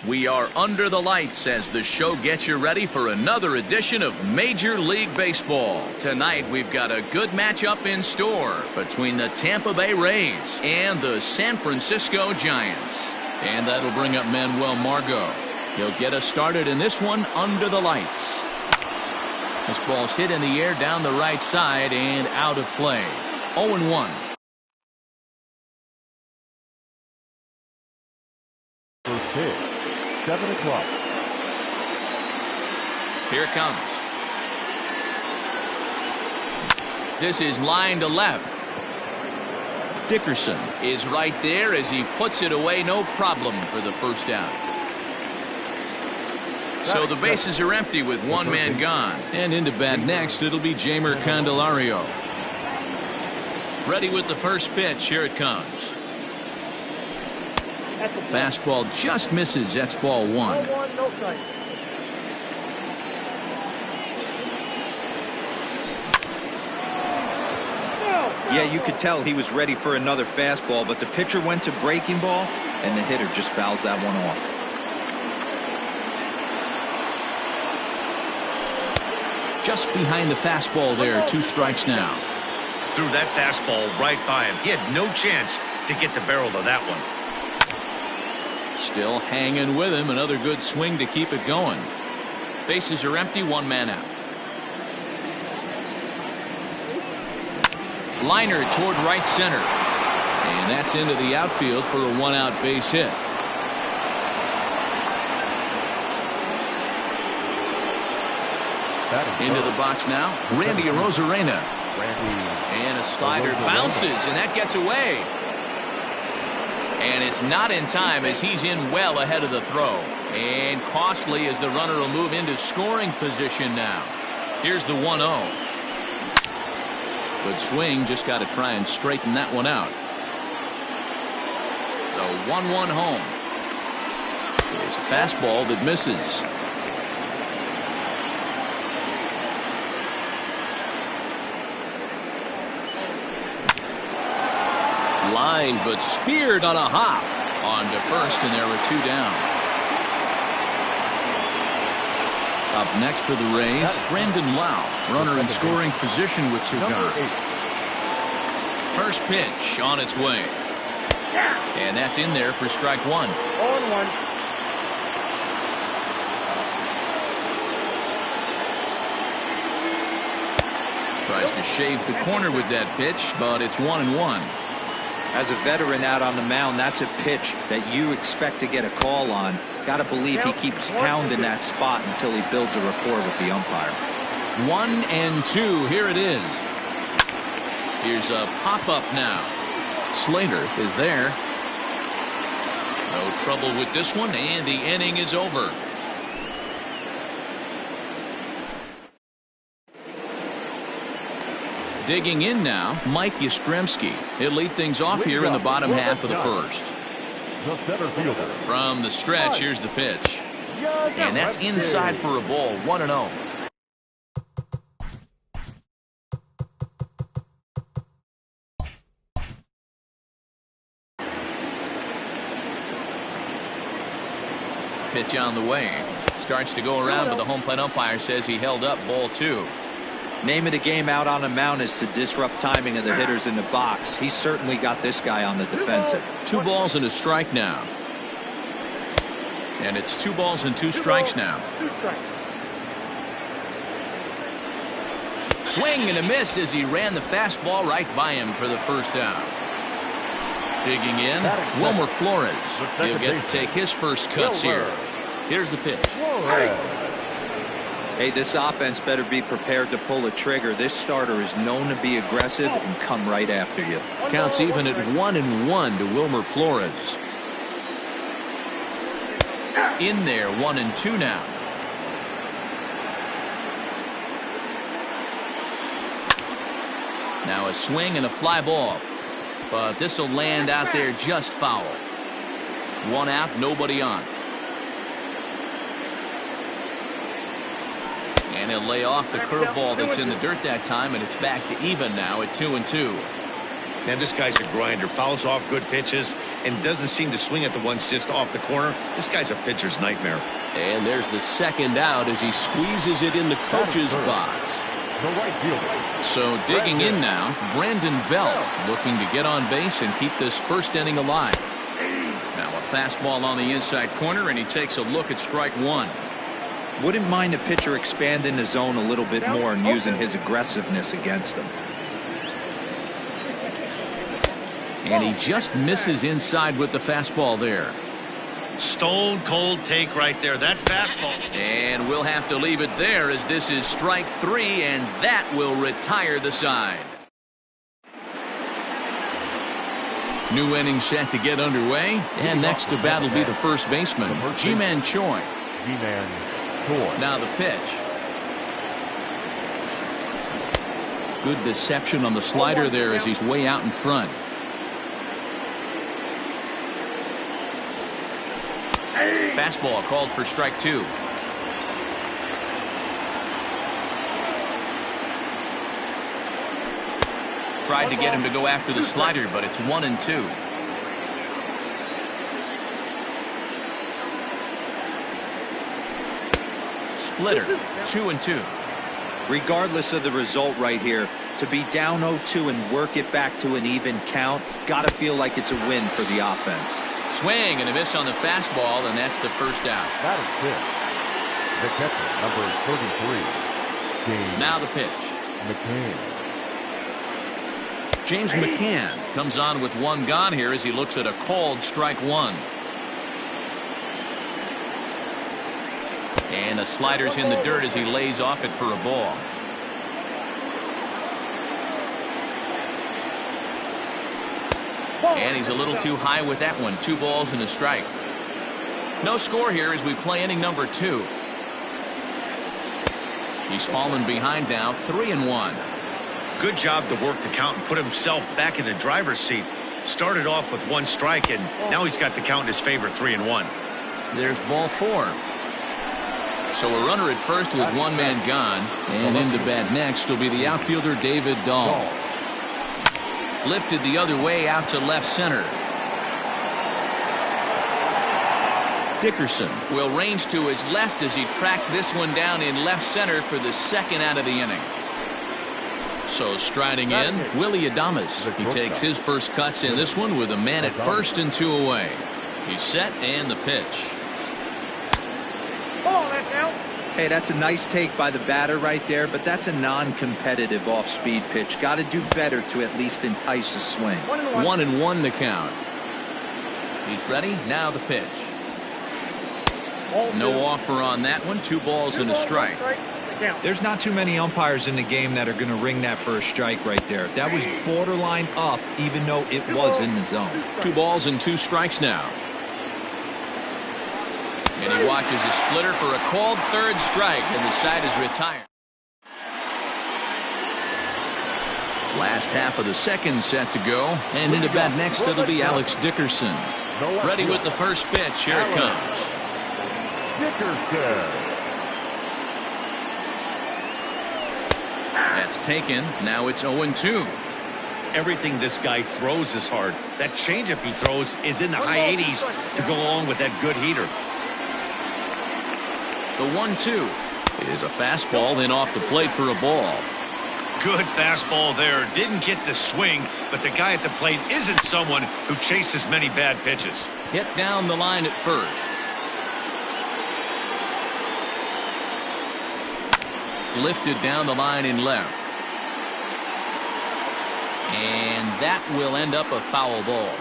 We are under the lights as the show gets you ready for another edition of Major League Baseball. Tonight we've got a good matchup in store between the Tampa Bay Rays and the San Francisco Giants. And that'll bring up Manuel Margot. He'll get us started in this one under the lights. This ball's hit in the air down the right side and out of play. 0-1. First pitch, 7 o'clock. Here it comes. This is line to left. Dickerson is right there as he puts it away, no problem for the first out. So the bases are empty with one man gone. And into bat next, it'll be Jeimer Candelario. Ready with the first pitch. Here it comes. Fastball just misses. That's ball one. Yeah, you could tell he was ready for another fastball, but the pitcher went to breaking ball, and the hitter just fouls that one off. Just behind the fastball there. 2 strikes now. Threw that fastball right by him. He had no chance to get the barrel of that one. Still hanging with him. Another good swing to keep it going. Bases are empty. One man out. Liner toward right center. And that's into the outfield for a 1-out base hit. Into the box now, Randy Arozarena. And a slider bounces, and that gets away. And it's not in time as he's in well ahead of the throw. And costly as the runner will move into scoring position now. Here's the 1-0. Good swing, just got to try and straighten that one out. The 1-1 home. It's a fastball that misses. Line, but speared on a hop on to first, and there were 2 down. Up next for the Rays, Brandon Lau, runner in scoring position with Cigar. First pitch on its way, and that's in there for strike 1. 0-1. Tries to shave the corner with that pitch, but it's 1-1. As a veteran out on the mound, that's a pitch that you expect to get a call on. Got to believe he keeps pounding that spot until he builds a rapport with the umpire. 1-2. Here it is. Here's a pop-up now. Slater is there. No trouble with this one, and the inning is over. Digging in now, Mike Yastrzemski. He'll lead things off here in the bottom half of the first. From the stretch, here's the pitch. And that's inside for a ball. 1-0. Pitch on the way. Starts to go around, but the home plate umpire says he held up. Ball 2. Name of the game out on the mound is to disrupt timing of the hitters in the box. He's certainly got this guy on the defensive. 2 balls and a strike now. And it's 2 balls and 2 strikes now. Swing and a miss as he ran the fastball right by him for the first out. Digging in, Wilmer Flores. He'll get to take his first cuts here. Here's the pitch. Hey, this offense better be prepared to pull a trigger. This starter is known to be aggressive and come right after you. Counts even at 1-1 to Wilmer Flores. In there, 1-2 now. Now a swing and a fly ball. But this will land out there just foul. 1 out, nobody on. And he'll lay off the curveball that's in the dirt that time, and it's back to even now at 2-2. Man, this guy's a grinder. Fouls off good pitches and doesn't seem to swing at the ones just off the corner. This guy's a pitcher's nightmare. And there's the second out as he squeezes it in the coach's box. The right fielder. So digging in now, Brandon Belt looking to get on base and keep this first inning alive. Now a fastball on the inside corner, and he takes a look at strike one. Wouldn't mind a pitcher expanding the zone a little bit more and using his aggressiveness against them. And he just misses inside with the fastball there. Stone cold take right there. That fastball. And we'll have to leave it there as this is strike three, and that will retire the side. New inning set to get underway, and next to bat will be the first baseman, Ji-Man Choi. Ji-Man Choi. Now the pitch. Good deception on the slider there as he's way out in front. Fastball called for strike two. Tried to get him to go after the slider, but it's 1-2. Splitter, 2-2. Regardless of the result right here, to be down 0-2 and work it back to an even count, gotta feel like it's a win for the offense. Swing and a miss on the fastball, and that's the first out. That is pitch. The catcher, number 33. James Now the pitch. McCann. James McCann comes on with one gone here as he looks at a called strike one. And the slider's in the dirt as he lays off it for a ball. And he's a little too high with that one. 2 balls and a strike. No score here as we play inning number 2. He's fallen behind now, 3-1. Good job to work the count and put himself back in the driver's seat. Started off with 1 strike, and now he's got the count in his favor, 3-1. There's ball 4. So a runner at first with 1 man gone, and into bat next will be the outfielder David Dahl. Lifted the other way out to left center. Dickerson will range to his left as he tracks this one down in left center for the second out of the inning. So striding in, Willie Adames. He takes his first cuts in this one with a man at first and 2 away. He's set and the pitch. Hey, that's a nice take by the batter right there, but that's a non-competitive off-speed pitch. Got to do better to at least entice a swing. 1-1 the count. He's ready. Now the pitch. No offer on that one. 2 balls and a strike. There's not too many umpires in the game that are going to ring that for a strike right there. That was borderline up, even though it was in the zone. 2 balls and 2 strikes now. And he watches a splitter for a called third strike, and the side is retired. Last half of the second set to go, and into bat next it'll be Alex Dickerson. Ready with the first pitch. Here it comes. Dickerson. That's taken. Now it's 0-2. Everything this guy throws is hard. That changeup he throws is in the high 80s to go along with that good heater. The 1-2 is a fastball, then off the plate for a ball. Good fastball there. Didn't get the swing, but the guy at the plate isn't someone who chases many bad pitches. Hit down the line at first. Lifted down the line in left. And that will end up a foul ball.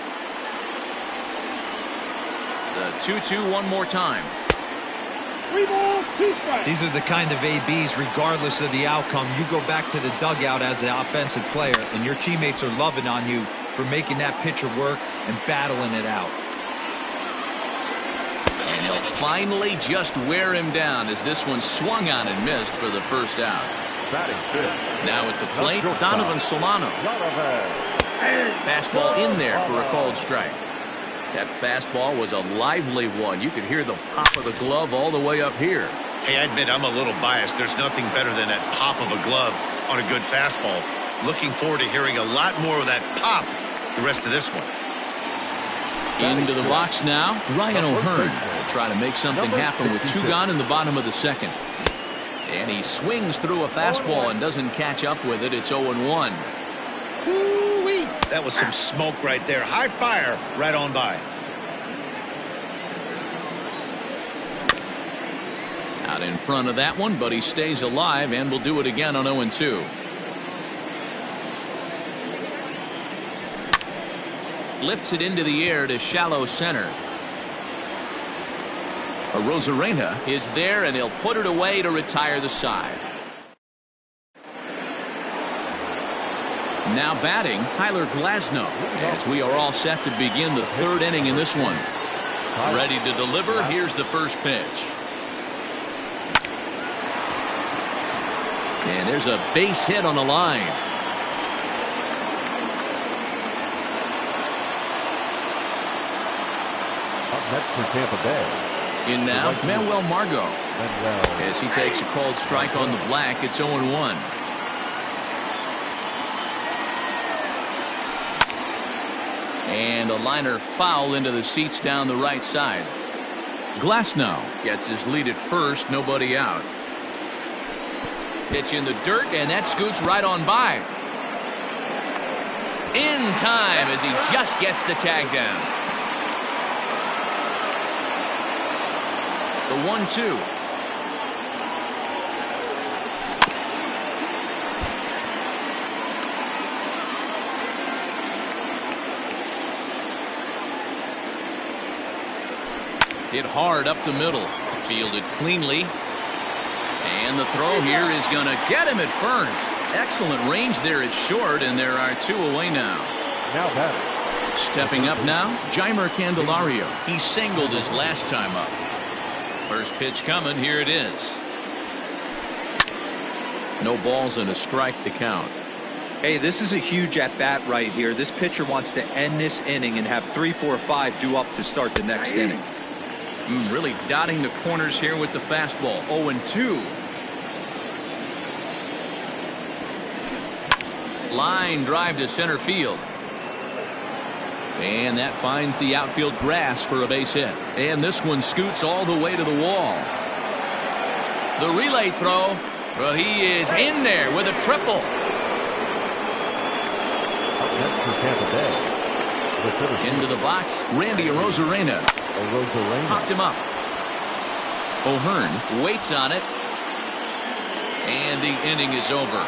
The 2-2 one more time. 3 balls, 2 strikes. These are the kind of ABs, regardless of the outcome. You go back to the dugout as an offensive player, and your teammates are loving on you for making that pitcher work and battling it out. And he'll finally just wear him down as this one swung on and missed for the first out. Now at the plate, Donovan Solano. Fastball in there for a called strike. That fastball was a lively one. You could hear the pop of the glove all the way up here. Hey, I admit I'm a little biased. There's nothing better than that pop of a glove on a good fastball. Looking forward to hearing a lot more of that pop the rest of this one. Into the box now, Ryan O'Hearn will try to make something happen with 2 gone in the bottom of the second. And he swings through a fastball and doesn't catch up with it. It's 0-1. Woo-wee. That was some smoke right there. High fire right on by. Out in front of that one, but he stays alive and will do it again on 0-2. Lifts it into the air to shallow center. Arozarena is there, and he'll put it away to retire the side. Now batting, Tyler Glasnow, as we are all set to begin the 3rd inning in this one. Ready to deliver. Here's the first pitch. And there's a base hit on the line. Up next for Tampa Bay. In now, Manuel Margot. As he takes a called strike on the black, it's 0-1. And a liner foul into the seats down the right side. Glasnow gets his lead at first, nobody out. Pitch in the dirt, and that scoots right on by. In time as he just gets the tag down. The 1-2. Hit hard up the middle. Fielded cleanly. And the throw here is going to get him at first. Excellent range there at short, and there are 2 away now. Now batting. Stepping up now, Jeimer Candelario. He singled his last time up. First pitch coming, here it is. No balls and a strike to count. Hey, this is a huge at-bat right here. This pitcher wants to end this inning and have 3, 4, 5 due up to start the next inning. Really dotting the corners here with the fastball. 0-2. Line drive to center field. And that finds the outfield grass for a base hit. And this one scoots all the way to the wall. The relay throw, but he is in there with a triple. Up next for Tampa Bay. Into the box, Randy Arozarena. Popped him up. O'Hearn waits on it. And the inning is over.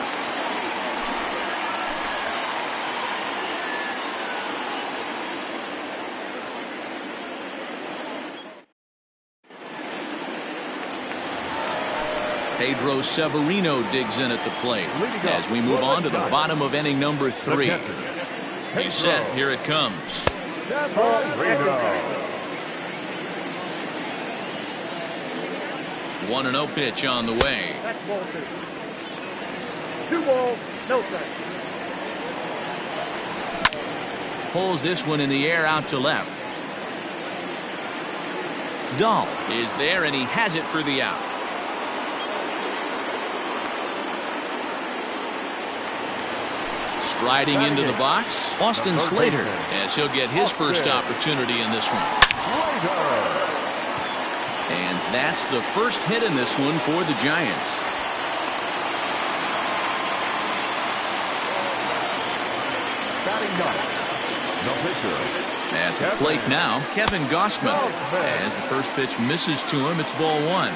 Pedro Severino digs in at the plate as we move on to the bottom of inning number 3. He's set. Here it comes. 1-0 pitch on the way. 2 balls, no strikes. Pulls this one in the air out to left. Dahl is there, and he has it for the out. Striding into the box, Austin Slater, as he'll get his first opportunity in this one. And that's the first hit in this one for the Giants. At the plate now, Kevin Gossman. As the first pitch misses to him, it's ball 1.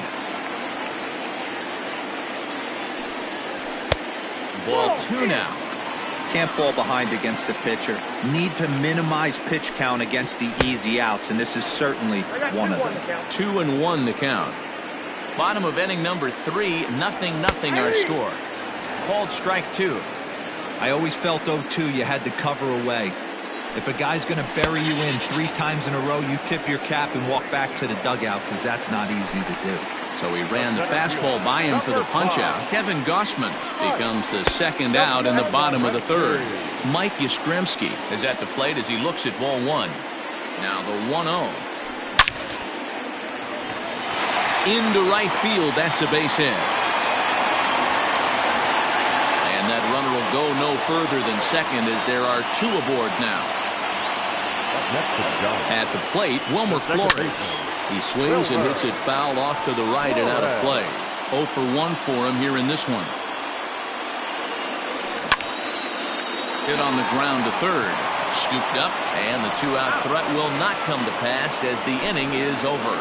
Ball 2 now. Can't fall behind against the pitcher. Need to minimize pitch count against the easy outs, and this is certainly one of them. 2-1 the count. Bottom of inning number 3, 0-0 our score. Called strike 2. I always felt 0-2 you had to cover away. If a guy's going to bury you in 3 times in a row, you tip your cap and walk back to the dugout, because that's not easy to do. So he ran the fastball by him for the punch-out. Kevin Gossman becomes the second out in the bottom of the 3rd. Mike Yastrzemski is at the plate as he looks at ball 1. Now the 1-0. Into right field, that's a base hit. And that runner will go no further than second as there are 2 aboard now. Next to John. At the plate, Wilmer Flores. He swings and hits it foul off to the right and out of play. 0 for 1 for him here in this one. Hit on the ground to third. Scooped up, and the two-out threat will not come to pass as the inning is over.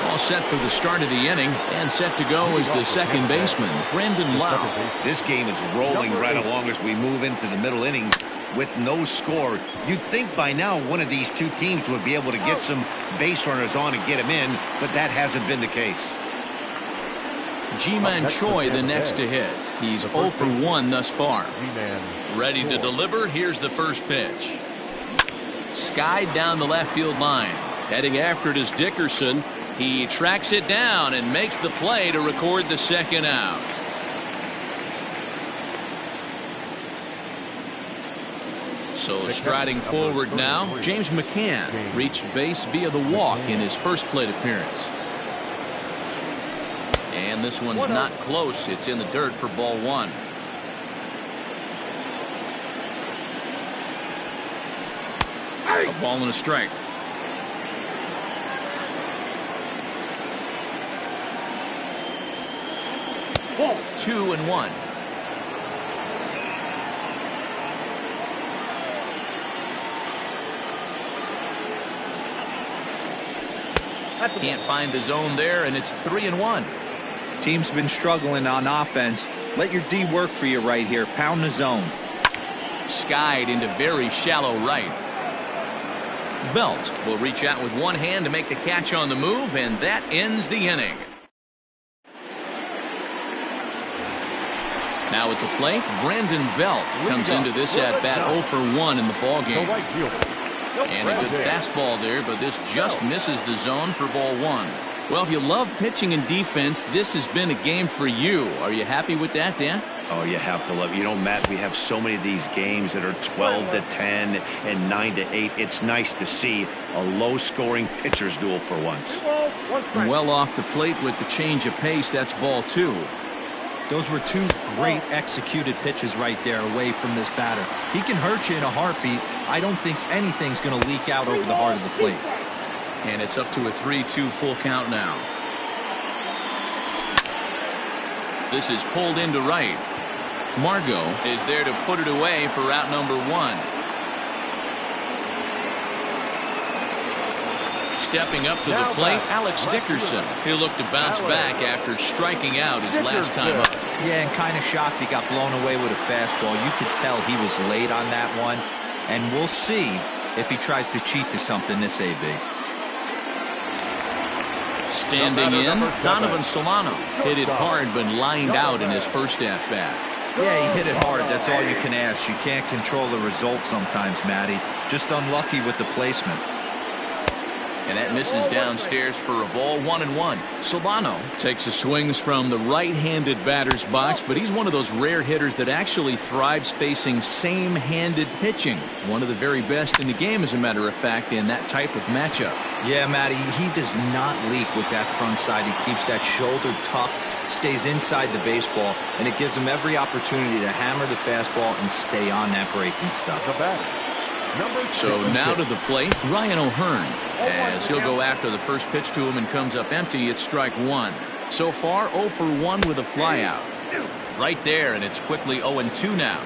All set for the start of the inning, and set to go is the second baseman, Brandon Lau. This game is rolling right along as we move into the middle innings with no score. You'd think by now one of these two teams would be able to get some base runners on and get them in, but that hasn't been the case. Ji-Man Choi the next to hit. He's 0 for 1 thus far. Ready to deliver. Here's the first pitch. Skied down the left field line. Heading after it is Dickerson. He tracks it down and makes the play to record the second out. So striding forward now, James McCann reached base via the walk in his first plate appearance. And this one's not close. It's in the dirt for ball one. A ball and a strike. Ball. 2-1. Can't find the zone there, and it's 3-1. Team's been struggling on offense. Let your D work for you right here. Pound the zone. Skied into very shallow right. Belt will reach out with one hand to make the catch on the move, and that ends the inning. Now at the plate, Brandon Belt comes into this at-bat 0 for 1 in the ballgame. And a good fastball there, but this just misses the zone for ball one. Well, if you love pitching and defense, this has been a game for you. Are you happy with that, Dan? Oh, you have to love it. You know, Matt, we have so many of these games that are 12-10 and 9-8. It's nice to see a low-scoring pitcher's duel for once. Well off the plate with the change of pace. That's ball two. Those were two great executed pitches right there away from this batter. He can hurt you in a heartbeat. I don't think anything's going to leak out over the heart of the plate. And it's up to a 3-2 full count now. This is pulled into right. Margot is there to put it away for out number one. Stepping up to the plate, Alex Dickerson. He'll look to bounce back after striking out his last time up. Yeah, and kind of shocked he got blown away with a fastball. You could tell he was late on that one. And we'll see if he tries to cheat to something this AB. Standing in, Donovan Solano hit it hard but lined out in his first at-bat. Yeah, he hit it hard. That's all you can ask. You can't control the result sometimes, Matty. Just unlucky with the placement. And that misses downstairs for a ball, 1-1. Solano takes his swings from the right-handed batter's box, but he's one of those rare hitters that actually thrives facing same-handed pitching. One of the very best in the game, as a matter of fact, in that type of matchup. Yeah, Matty, he does not leak with that front side. He keeps that shoulder tucked, stays inside the baseball, and it gives him every opportunity to hammer the fastball and stay on that breaking stuff. So now to the plate, Ryan O'Hearn, as he'll go after the first pitch to him and comes up empty. It's strike one. So far 0 for 1 with a flyout. Right there, and it's quickly 0-2 now.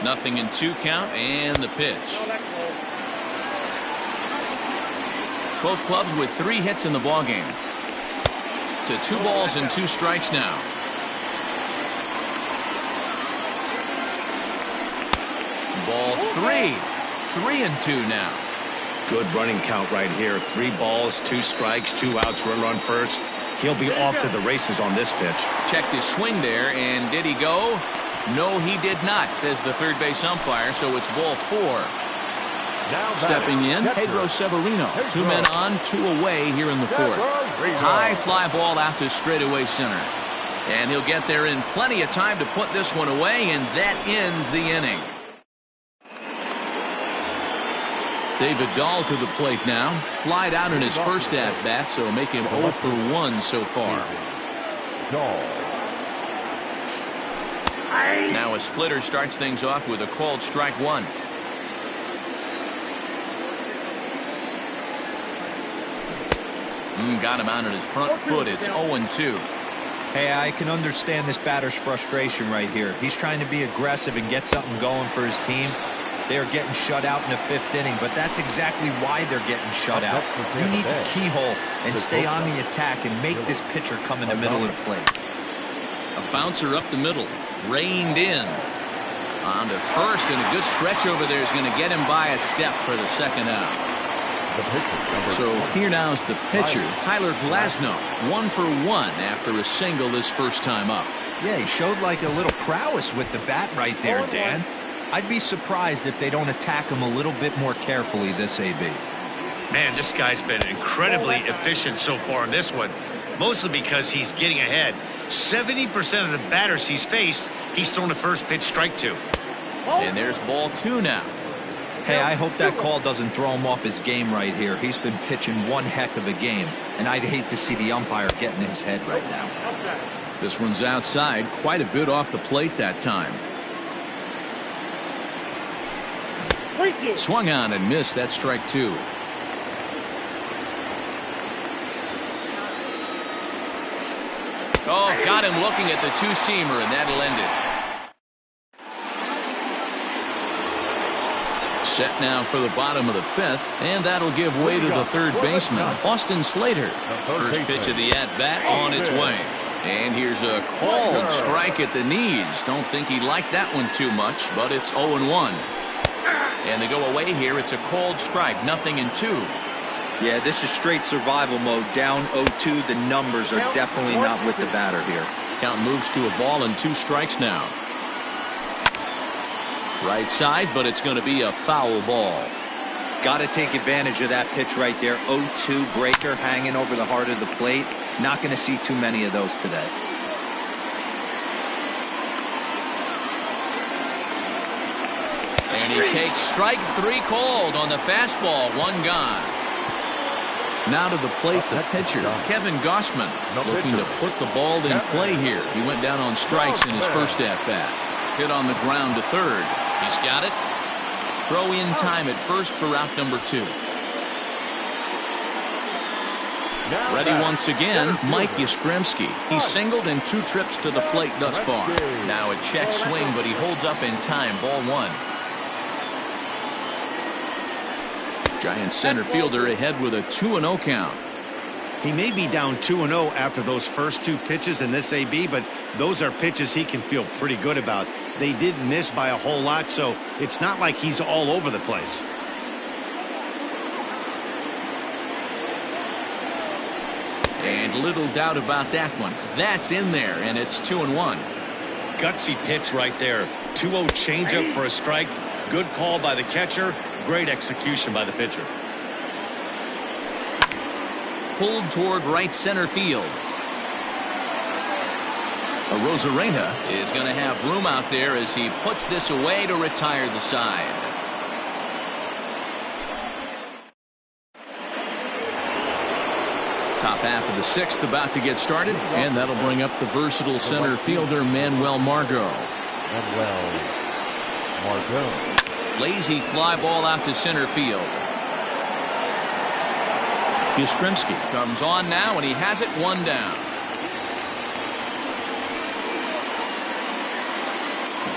0-2 count, and the pitch. Both clubs with 3 hits in the ballgame. To 2 balls and 2 strikes now. Ball 3. 3-2 now. Good running count right here. 3 balls, 2 strikes, 2 outs, runner on first. He'll be off to the races on this pitch. Checked his swing there, and did he go? No, he did not, says the third base umpire, so it's ball 4. Stepping in, Pedro Severino. 2 men on, 2 away here in the 4th. High fly ball out to straightaway center. And he'll get there in plenty of time to put this one away, and that ends the inning. David Dahl to the plate now. Flied out in his first at-bat, so make him 0 for 1 so far. Now a splitter starts things off with a called strike one. Got him out on his front foot. It's 0-2. Hey, I can understand this batter's frustration right here. He's trying to be aggressive and get something going for his team. They are getting shut out in the 5th inning, but that's exactly why they're getting shut out. You need to keyhole and stay on the attack and make this pitcher come in the middle of the plate. A bouncer up the middle, reined in. On to first, and a good stretch over there is going to get him by a step for the second out. So here now is the pitcher, Tyler Glasnow, 1 for 1 after a single his first time up. Yeah, he showed like a little prowess with the bat right there, Dan. I'd be surprised if they don't attack him a little bit more carefully this AB. Man, this guy's been incredibly efficient so far in this one, mostly because he's getting ahead. 70% of the batters he's faced, he's thrown a first pitch strike to. And there's ball 2 now. Hey, I hope that call doesn't throw him off his game right here. He's been pitching one heck of a game, and I'd hate to see the umpire get in his head right now. This one's outside, quite a bit off the plate that time. Swung on and missed. That strike 2. Oh, got him looking at the two-seamer, and that'll end it. Set now for the bottom of the 5th, and that'll give way to the third baseman, Austin Slater. First pitch of the at-bat on its way. And here's a called strike at the knees. Don't think he liked that one too much, but it's 0-1. And they go away here. It's a called strike, 0-2. Yeah, this is straight survival mode. Down 0-2. The numbers are definitely not with the batter here. Count moves to a ball and 2 strikes now. Right side, but it's going to be a foul ball. Got to take advantage of that pitch right there. 0-2 breaker hanging over the heart of the plate. Not going to see too many of those today. And he takes strike 3 called on the fastball. 1 gone. Now to the plate, the pitcher, Kevin Gossman, looking to put the ball in play here. He went down on strikes in his first at-bat. Hit on the ground to third. He's got it. Throw in time at first for out number 2. Ready once again, Mike Yastrzemski. He's singled in 2 trips to the plate thus far. Now a check swing, but he holds up in time. Ball 1. Giant center fielder ahead with a 2-0 count. He may be down 2-0 after those first 2 pitches in this AB, but those are pitches he can feel pretty good about. They didn't miss by a whole lot, so it's not like he's all over the place. And little doubt about that one. That's in there, and it's 2-1. Gutsy pitch right there. 2-0 changeup for a strike. Good call by the catcher. Great execution by the pitcher. Pulled toward right center field. Rosarena is going to have room out there as he puts this away to retire the side. Top half of the 6th about to get started, and that'll bring up the versatile center fielder Manuel Margot. Lazy fly ball out to center field. Yastrzemski comes on now, and he has it 1 down.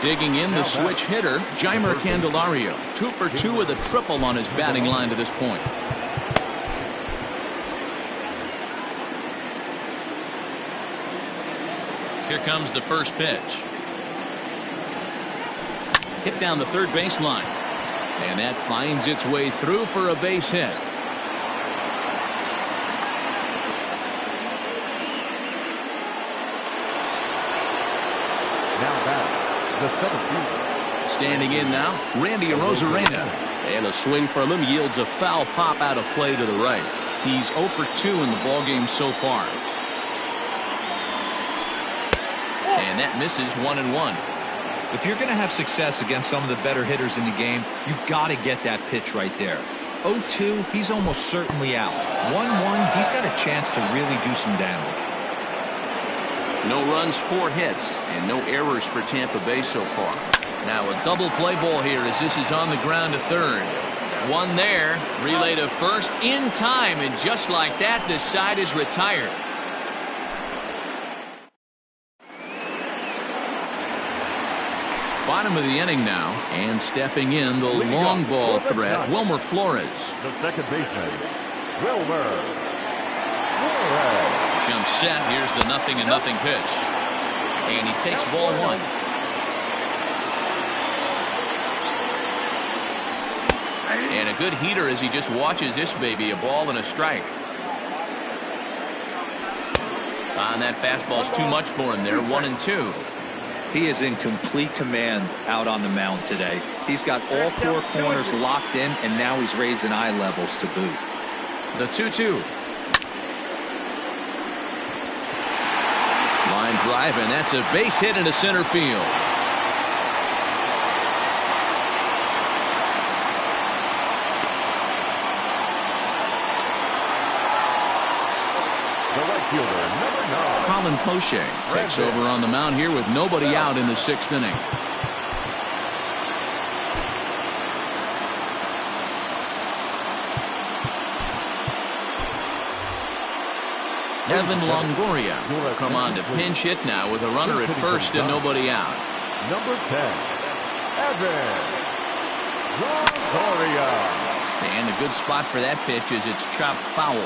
Digging in the switch hitter, Jeimer Candelario. 2 for 2 with a triple on his batting line to this point. Here comes the first pitch. Hit down the third baseline. And that finds its way through for a base hit. Standing in now, Randy Rosarena. And a swing from him yields a foul pop out of play to the right. He's 0 for 2 in the ballgame so far. And that misses 1-1. If you're going to have success against some of the better hitters in the game, you got to get that pitch right there. 0-2, he's almost certainly out. 1-1, he's got a chance to really do some damage. No runs, 4 hits, and no errors for Tampa Bay so far. Now a double play ball here as this is on the ground to third. One there, relay to first in time, and just like that, this side is retired. Bottom of the inning now, and stepping in the long ball threat, Wilmer Flores. The second baseman, Wilmer Flores. Jump set. Here's the 0-0 pitch, and he takes ball 1. And a good heater as he just watches this baby, a ball and a strike. On that fastball's too much for him there, 1-2. He is in complete command out on the mound today. He's got all 4 corners locked in, and now he's raising eye levels to boot. The 2-2. Line drive, and that's a base hit into center field. The right fielder, number 9. Colin Poche takes over on the mound here with nobody out in the 6th inning. Evan Longoria will come on to pinch hit now with a runner at first and nobody out. Number 10, Evan Longoria. And a good spot for that pitch is it's chopped foul.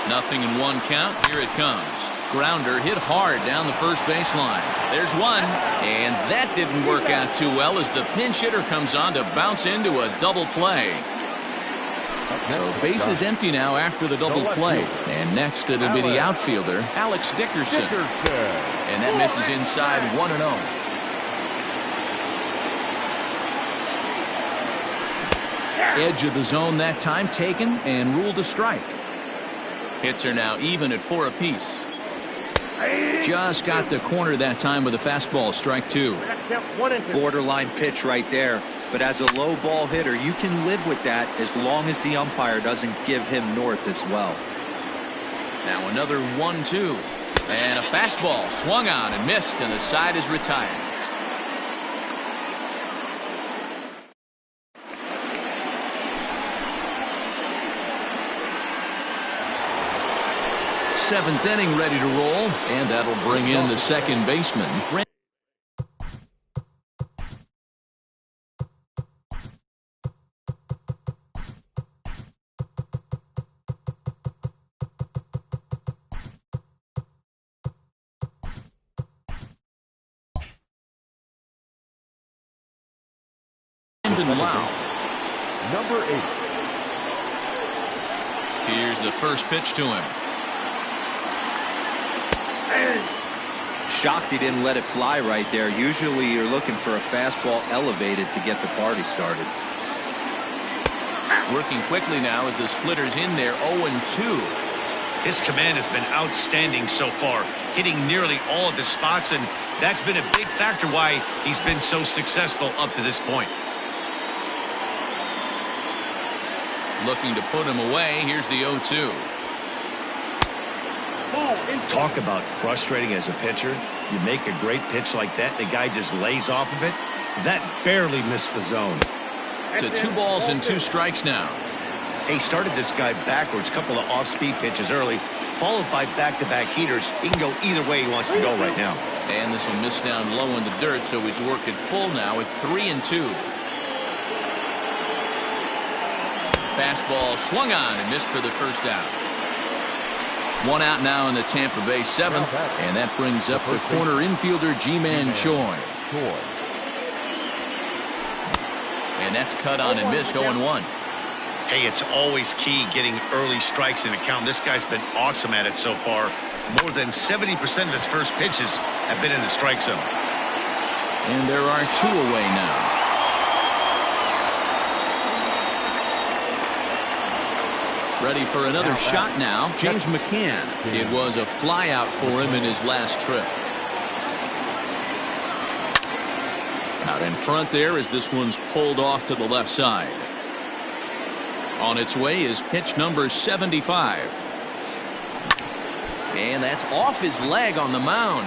0-1 count. Here it comes. Grounder hit hard down the first baseline. There's one, and that didn't work out too well as the pinch hitter comes on to bounce into a double play. So base is empty now after the double play. And next it'll be the outfielder, Alex Dickerson. And that misses inside, 1-0. Edge of the zone that time taken and ruled a strike. Hits are now even at 4 apiece. Just got the corner that time with a fastball, strike 2. Borderline pitch right there. But as a low ball hitter, you can live with that as long as the umpire doesn't give him north as well. Now another 1-2. And a fastball swung on and missed, and the side is retired. Seventh inning ready to roll, and that'll bring in the second baseman. Number 8. Here's the first pitch to him. Shocked he didn't let it fly right there. Usually you're looking for a fastball elevated to get the party started. Working quickly now as the splitter's in there, 0-2. His command has been outstanding so far, hitting nearly all of his spots, and that's been a big factor why he's been so successful up to this point. Looking to put him away. Here's the 0-2. Talk about frustrating as a pitcher. You make a great pitch like that, the guy just lays off of it. That barely missed the zone. To 2 balls and 2 strikes now. He started this guy backwards, couple of off-speed pitches early, followed by back-to-back heaters. He can go either way he wants to go right now. And this will miss down low in the dirt, so he's working full now at 3-2. Fastball swung on and missed for the first out. 1 out now in the Tampa Bay 7th, and that brings up the corner infielder Ji-Man Choi. And that's cut on and missed, 0-1. Hey, it's always key getting early strikes in a count. This guy's been awesome at it so far. More than 70% of his first pitches have been in the strike zone. And there are 2 away now. Ready for another shot now. James McCann. It was a fly out for him in his last trip. Out in front there as this one's pulled off to the left side. On its way is pitch number 75. And that's off his leg on the mound.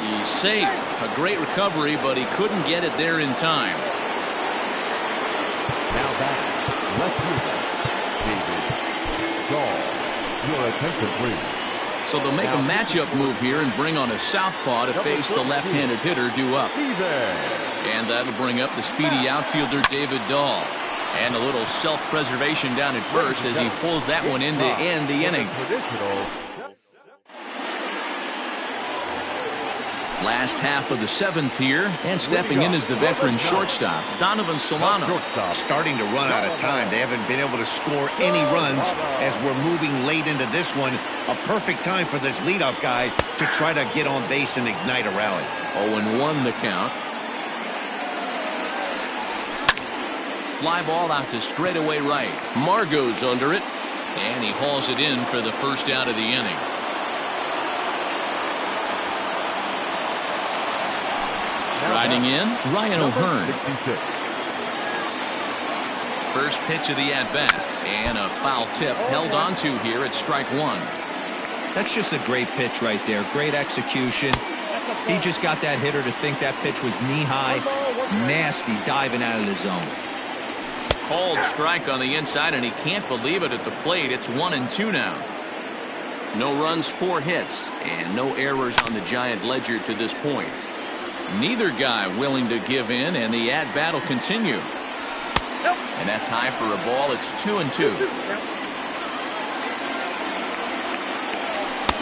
He's safe. A great recovery, but he couldn't get it there in time. Now back, left fielder, David Shaw. Your attention, please. So they'll make a matchup move here and bring on a southpaw to face the left-handed hitter due up. And that'll bring up the speedy outfielder David Dahl. And a little self-preservation down at first as he pulls that one in to end the inning. Last half of the seventh here, and stepping in is the veteran shortstop, Donovan Solano. Starting to run out of time. They haven't been able to score any runs as we're moving late into this one. A perfect time for this leadoff guy to try to get on base and ignite a rally. 0-1 the count. Fly ball out to straightaway right. Margot's under it, and he hauls it in for the first out of the inning. Striding in, Ryan O'Hearn. First pitch of the at-bat, and a foul tip held onto here at strike one. That's just a great pitch right there. Great execution. He just got that hitter to think that pitch was knee-high. Nasty diving out of the zone. Called strike on the inside, and he can't believe it at the plate. It's 1-2 now. No runs, 4 hits, and no errors on the Giant ledger to this point. Neither guy willing to give in, and the at-bat will continue. And that's high for a ball. It's 2-2.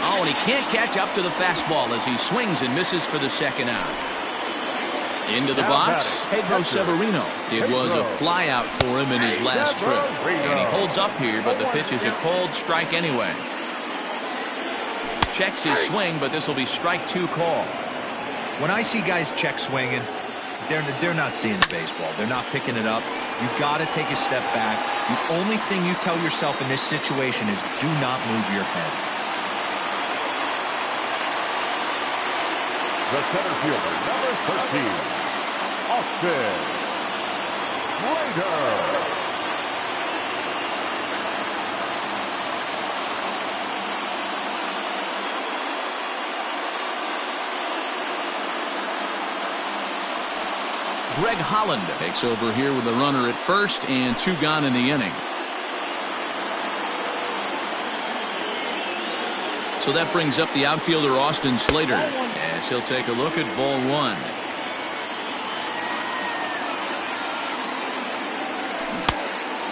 Oh, and he can't catch up to the fastball as he swings and misses for the second out. Into the box, Pedro Severino. It was a fly out for him in his last trip. And he holds up here, but the pitch is a called strike anyway. Checks his swing, but this will be strike 2 call. When I see guys check swinging, they're not seeing the baseball. They're not picking it up. You got to take a step back. The only thing you tell yourself in this situation is do not move your head. The center fielder, number 13, Austin Slater. Greg Holland takes over here with a runner at first and 2 gone in the inning. So that brings up the outfielder Austin Slater as he'll take a look at ball 1.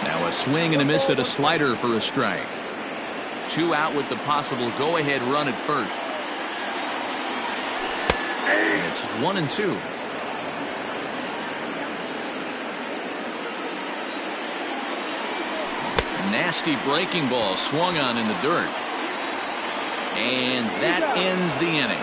Now a swing and a miss at a slider for a strike. 2 out with the possible go-ahead run at first. And it's 1-2. Nasty breaking ball swung on in the dirt. And that ends the inning.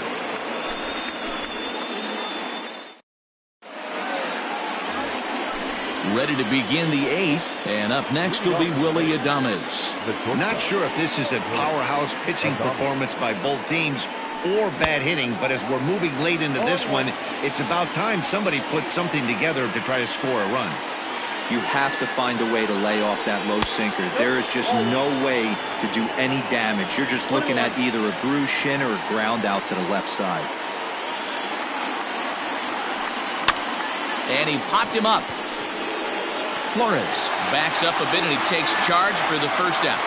Ready to begin the 8th, and up next will be Willy Adames. Not sure if this is a powerhouse pitching performance by both teams or bad hitting, but as we're moving late into this one, it's about time somebody puts something together to try to score a run. You have to find a way to lay off that low sinker. There is just no way to do any damage. You're just looking at either a bruised shin or a ground out to the left side. And he popped him up. Flores backs up a bit and he takes charge for the first out.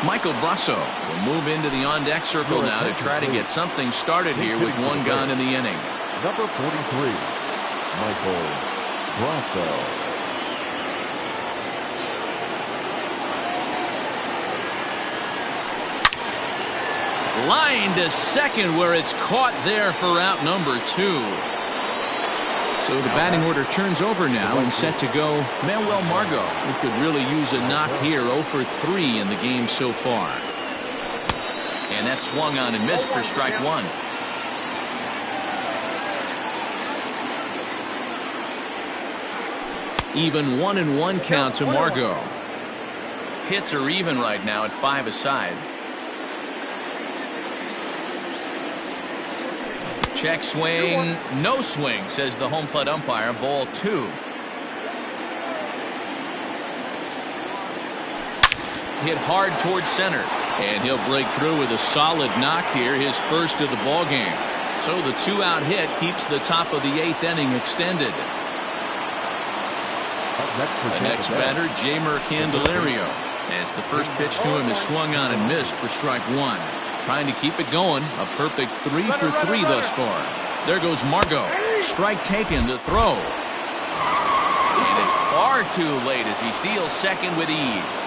Michael Brasso will move into the on-deck circle now to try to get something started here with 1 gone in the inning. Number 43, Michael Brasso. Line to second where it's caught there for out number 2. So the batting order turns over now and set to go Manuel Margot, who could really use a knock here. 0 for 3 in the game so far. And that swung on and missed for strike 1. Even 1-1 count to Margot. Hits are even right now at 5 aside. Check swing, no swing, says the home plate umpire. Ball 2. Hit hard towards center, and he'll break through with a solid knock here, his first of the ball game. So the 2-out hit keeps the top of the 8th inning extended. The next batter, Jamer Candelario, as the first pitch to him is swung on and missed for strike 1. Trying to keep it going. A perfect 3 for 3 thus far. There goes Margot. Strike taken to throw. And it's far too late as he steals second with ease.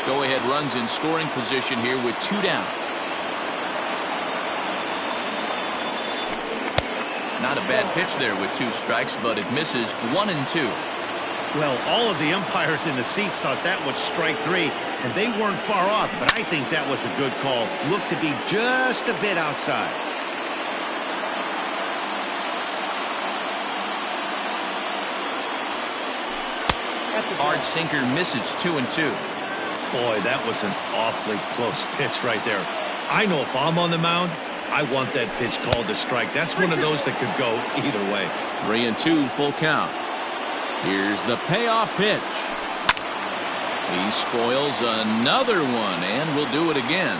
Go-ahead runs in scoring position here with 2 down. Not a bad pitch there with 2 strikes, but it misses 1 and 2. Well, all of the umpires in the seats thought that was strike 3, and they weren't far off, but I think that was a good call. Looked to be just a bit outside. Hard sinker misses 2 and 2. Boy, that was an awfully close pitch right there. I know if I'm on the mound, I want that pitch called a strike. That's one of those that could go either way. 3 and 2, full count. Here's the payoff pitch. He spoils another one, and will do it again.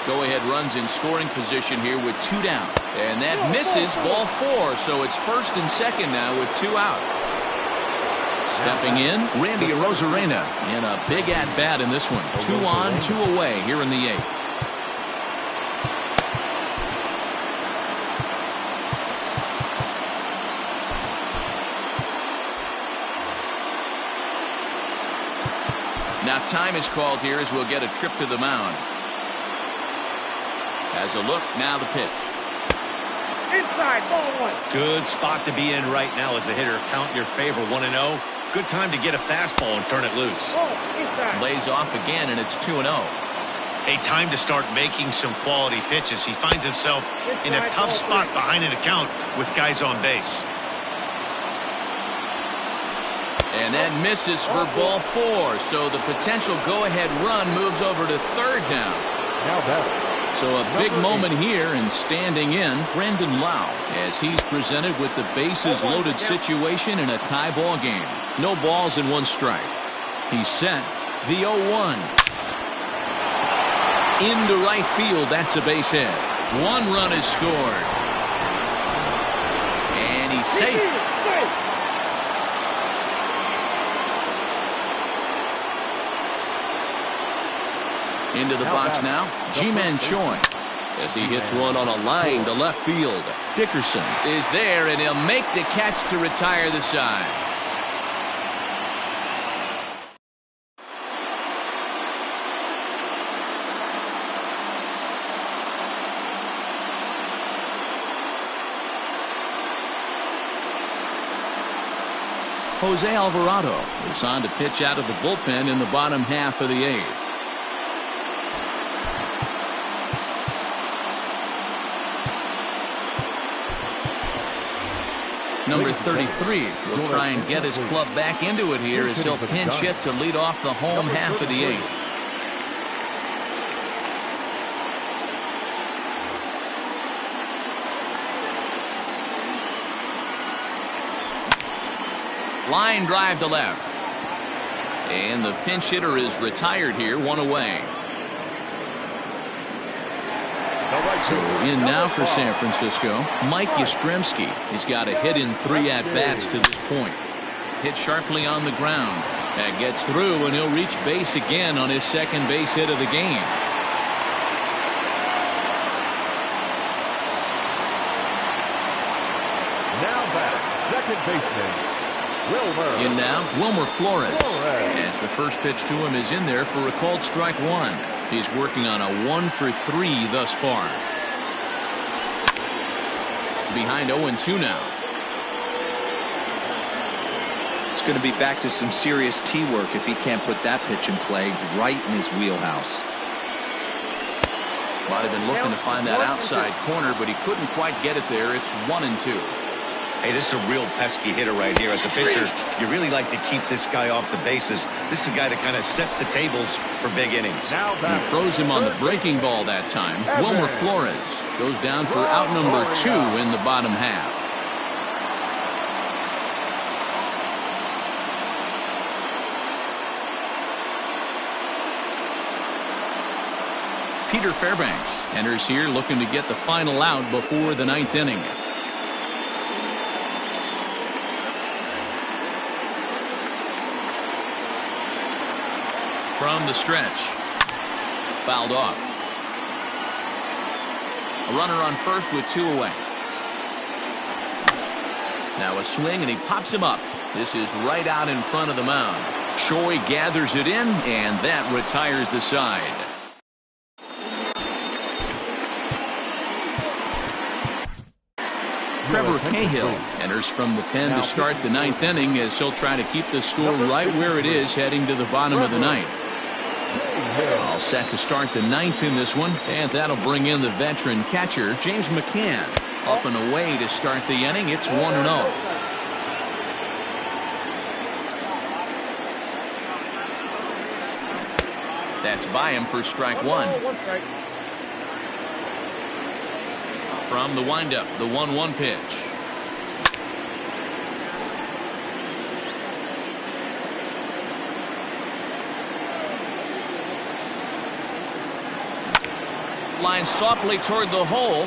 Go-ahead runs in scoring position here with 2 down. And that misses, ball 4, so it's first and second now with 2 out. Stepping in, Randy Arozarena in a big at-bat in this one. 2 on, 2 away here in the 8th. Now time is called here as we'll get a trip to the mound. As a look, now the pitch. Inside, ball 1. Good spot to be in right now as a hitter. Count your favor 1-0. Good time to get a fastball and turn it loose. Ball inside. Lays off again, and it's 2-0. A time to start making some quality pitches. He finds himself in a tough spot behind an account with guys on base. And that misses for ball 4, so the potential go-ahead run moves over to third now. Now batter. So a big moment here, and standing in, Brendan Lau, as he's presented with the bases loaded situation in a tie ball game. No balls and 1 strike. He's set. The 0-1. Into right field, that's a base hit. 1 run is scored. And he's safe. Into the box now, Ji-Man Choi, as he hits one on a line to left field. Dickerson is there, and he'll make the catch to retire the side. Jose Alvarado is on to pitch out of the bullpen in the bottom half of the 8th. Number 33 will try and get his club back into it here as he'll pinch hit to lead off the home half of the 8th. Line drive to left. And the pinch hitter is retired here, 1 away. So in now for San Francisco, Mike Yastrzemski. He's got a hit in 3 at-bats to this point. Hit sharply on the ground. That gets through, and he'll reach base again on his second base hit of the game. Now back, second baseman, Wilmer. In now, Wilmer Flores. As the first pitch to him is in there for a called strike 1. He's working on a 1 for 3 thus far. Behind 0-2 now. It's going to be back to some serious tee work if he can't put that pitch in play right in his wheelhouse. Might have been looking to find that outside corner, but he couldn't quite get it there. It's 1-2. Hey, this is a real pesky hitter right here. As a pitcher, you really like to keep this guy off the bases. This is a guy that kind of sets the tables for big innings. He throws him on the breaking ball that time. Wilmer Flores goes down for out number 2 in the bottom half. Peter Fairbanks enters here looking to get the final out before the 9th inning. From the stretch. Fouled off. A runner on first with 2 away. Now a swing and he pops him up. This is right out in front of the mound. Choi gathers it in and that retires the side. Trevor Cahill enters from the pen to start the 9th inning as he'll try to keep the score right where it is heading to the bottom of the 9th. All set to start the 9th in this one, and that'll bring in the veteran catcher James McCann. Up and away to start the inning. It's 1-0. That's by him for strike 1. From the windup, the 1-1 pitch. Line softly toward the hole.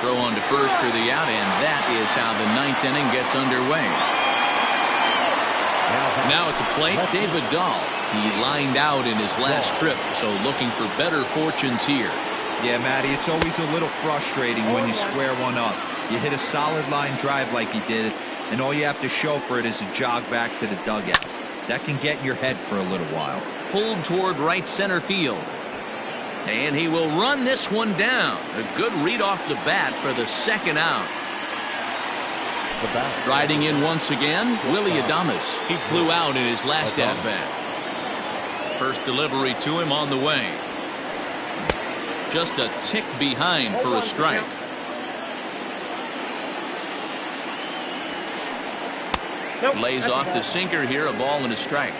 Throw on to first for the out, and that is how the 9th inning gets underway. Now at the plate, David Dahl. He lined out in his last trip, so looking for better fortunes here. Yeah, Matty, it's always a little frustrating when you square one up. You hit a solid line drive like he did, and all you have to show for it is a jog back to the dugout. That can get in your head for a little while. Pulled toward right center field. And he will run this one down. A good read off the bat for the 2nd out. Riding in once again, Willie Adames. He flew out in his last at-bat. First delivery to him on the way. Just a tick behind for a strike. Lays off the sinker here, a ball and a strike.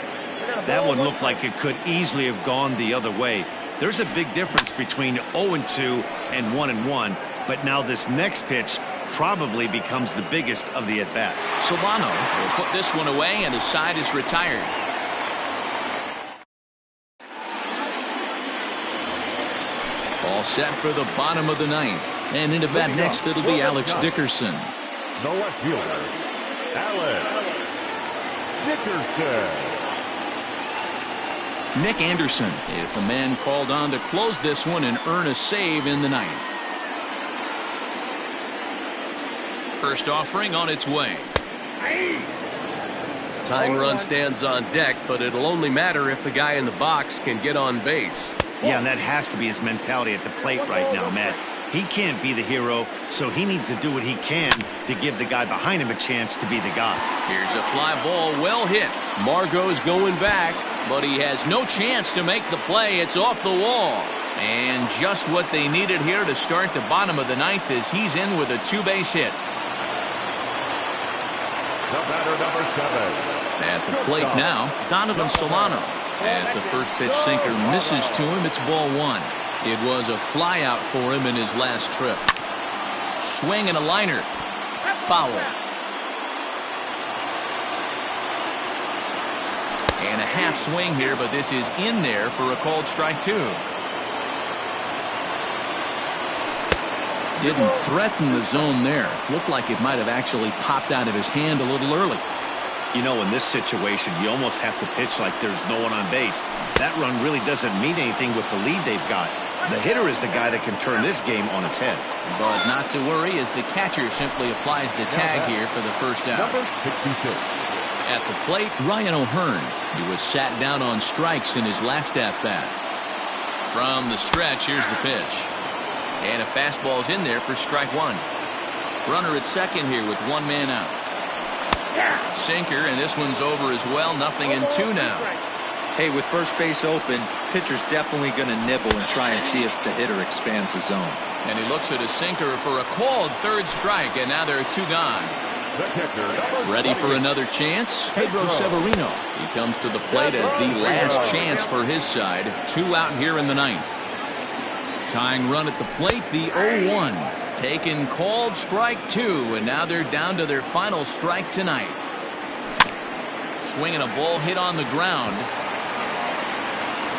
That one looked like it could easily have gone the other way. There's a big difference between 0-2 and 1-1, but now this next pitch probably becomes the biggest of the at-bat. Solano will put this one away, and the side is retired. All set for the bottom of the 9th. And into bat next, it'll be Alex Dickerson. The left fielder, Alex Dickerson. Nick Anderson is the man called on to close this one and earn a save in the 9th. First offering on its way. Tying run stands on deck, but it'll only matter if the guy in the box can get on base. Yeah, and that has to be his mentality at the plate right now, Matt. He can't be the hero, so he needs to do what he can to give the guy behind him a chance to be the guy. Here's a fly ball, well hit. Margot's going back, but he has no chance to make the play. It's off the wall. And just what they needed here to start the bottom of the 9th as he's in with a 2-base hit. The batter, number 7. At the plate now, Donovan Solano. As the first pitch sinker misses to him, it's ball 1. It was a flyout for him in his last trip. Swing and a liner. Foul. And a half swing here, but this is in there for a called strike 2. Didn't threaten the zone there. Looked like it might have actually popped out of his hand a little early. You know, in this situation, you almost have to pitch like there's no one on base. That run really doesn't mean anything with the lead they've got. The hitter is the guy that can turn this game on its head. But not to worry, as the catcher simply applies the tag here for the first out. Number 66. At the plate, Ryan O'Hearn. He was sat down on strikes in his last at-bat. From the stretch, here's the pitch. And a fastball's in there for strike 1. Runner at second here with 1 man out. Sinker, and this one's over as well. 0-2 now. Hey, with first base open, pitcher's definitely going to nibble and try and see if the hitter expands the zone. And he looks at his sinker for a called third strike, and now there are 2 gone. The catcher, Ready for another chance? Pedro Severino. He comes to the plate as the last chance for his side. 2 out here in the 9th. Tying run at the plate, the 0-1. Taken, called, strike 2, and now they're down to their final strike tonight. Swinging a ball hit on the ground.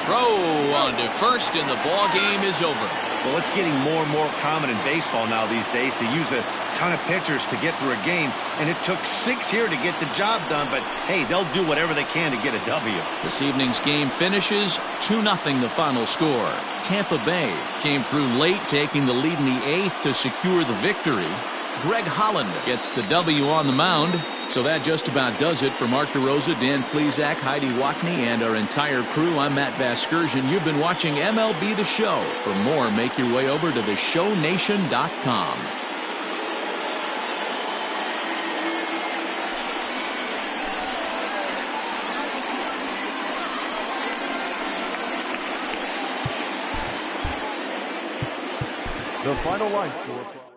Throw on to first, and the ball game is over. Well, it's getting more and more common in baseball now these days to use a ton of pitchers to get through a game, and it took 6 here to get the job done, but hey, they'll do whatever they can to get a W. This evening's game finishes 2-0 the final score. Tampa Bay came through late, taking the lead in the 8th to secure the victory. Greg Holland gets the W on the mound. So that just about does it for Mark DeRosa, Dan Plesac, Heidi Wackney, and our entire crew. I'm Matt Vasgersian. You've been watching MLB The Show. For more, make your way over to theshownation.com. The final line score.